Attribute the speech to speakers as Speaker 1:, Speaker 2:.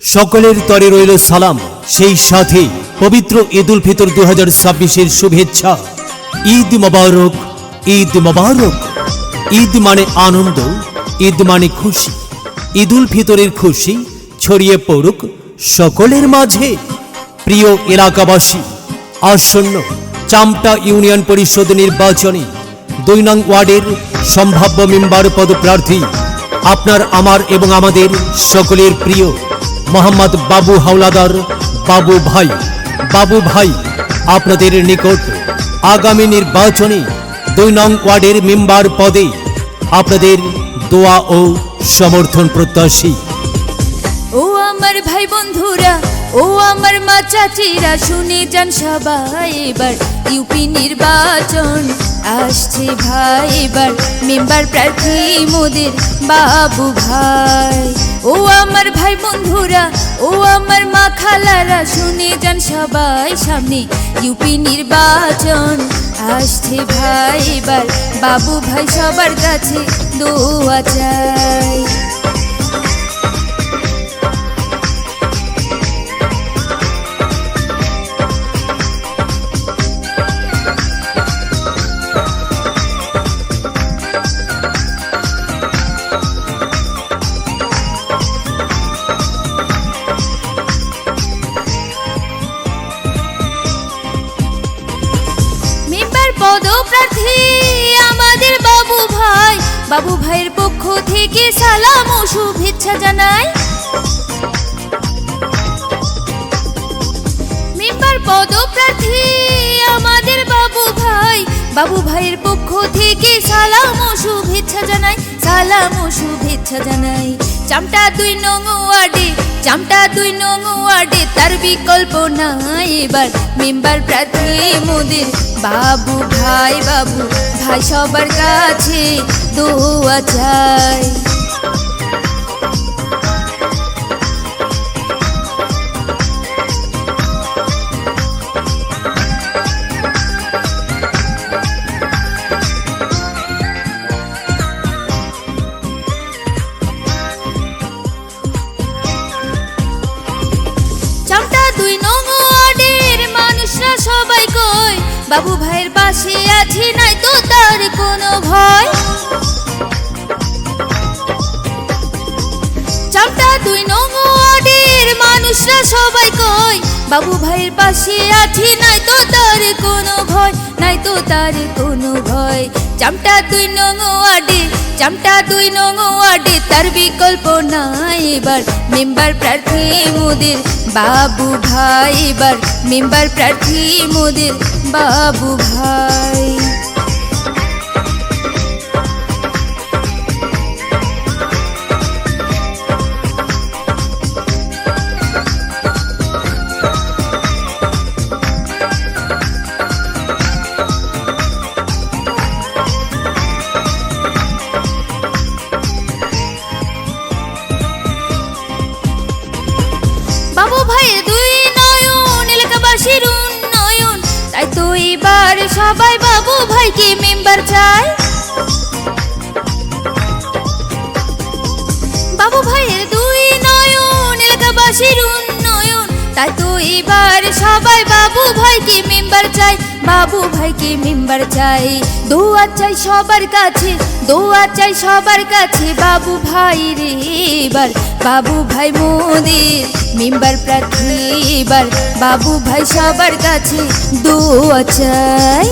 Speaker 1: সকলের তরে রইল সালাম, সেই সাথে পবিত্র ঈদ উল ফিতর 2026-এর শুভেচ্ছা। ঈদ মোবারক, ঈদ মোবারক। ঈদ মানে আনন্দ, ঈদ মানে খুশি। ঈদ উল ফিতরের খুশি ছড়িয়ে পড়ুক সকলের মাঝে। প্রিয় এলাকাবাসী, আসন্ন চামটা ইউনিয়ন পরিষদ নির্বাচনে ২ নং ওয়ার্ডের সম্ভাব্য মেম্বার পদপ্রার্থী আপনার, আমার এবং আমাদের সকলের প্রিয় মোহাম্মদ বাবু হাওলাদার বাবু ভাই আপনাদের নিকট আগামী নির্বাচনে ২ নং ওয়ার্ডের মেম্বার পদে আপনাদের দোয়া ও সমর্থন প্রত্যাশী।
Speaker 2: ও আমার ভাই বন্ধুরা, ও আমার মা চাচিরা, শুনে যান সবাই, এবার ইউপি নির্বাচন আসছে ভাই। এবার মেম্বার প্রার্থী মোদের বাবু ভাই। ও আমার ভাই বন্ধুরা, ও আমার মা খালারা, শুনে যান সবাই, সামনে ইউপি নির্বাচন আসছে ভাই। এবার বাবু ভাই সবার কাছে দোয়া চাই। পদপ্রার্থী আমাদের বাবু ভাই, বাবু ভাইয়ের পক্ষ থেকে সালাম ও শুভেচ্ছা জানাই। মেম্বার পদপ্রার্থী আমাদের বাবু ভাই, বাবু ভাইয়ের পক্ষ থেকে সালাম ও শুভেচ্ছা জানাই, সালাম ও শুভেচ্ছা জানাই। চামটা ২ নং ওয়ার্ডে, চামটা ২ নং ওয়ার্ডে তার বিকল্প নাই। এবার মেম্বার প্রার্থী মোদের বাবু ভাই, বাবু ভাই সবার কাছে দোয়া চাই। চামটা ২ নং ওয়ার্ডের মানুষরা সবাই কয়, বাবু ভাইয়ের পাশে আছি, নাই তো তার কোনো ভয়। চামটা ২ নং ওয়ার্ডের মানুষরা সবাই কয়, বাবু ভাইয়ের পাশে আছি, নাই তো তার কোনো ভয়, নাই তো তার কোনো ভয়। চামটা ২ নং ওয়ার্ডে, চামটা ২ নং ওয়ার্ডে তার বিকল্প নাই। এবার মেম্বার প্রার্থী মোদের বাবু ভাই, এবার মেম্বার প্রার্থী মোদের বাবু ভাই। বাবু ভাইয়ের ২ নয়ন এলাকাবাসীর উন্নয়ন, তাই তো এবার সবাই বাবু ভাইকে মেম্বার চায়। বাবু ভাইয়ের ২ নয়ন এলাকাবাসীর উন্নয়ন, তাই তো এবার সবাই বাবু ভাইকে মেম্বার চাই, বাবু ভাইকে মেম্বার চাই। দোয়া চাই সবার কাছে, দোয়া চাই সবার কাছে, বাবু ভাই রে এবার বাবু ভাই মোদের মেম্বার প্রার্থী। এবার বাবু ভাই সবার কাছে দোয়া চাই।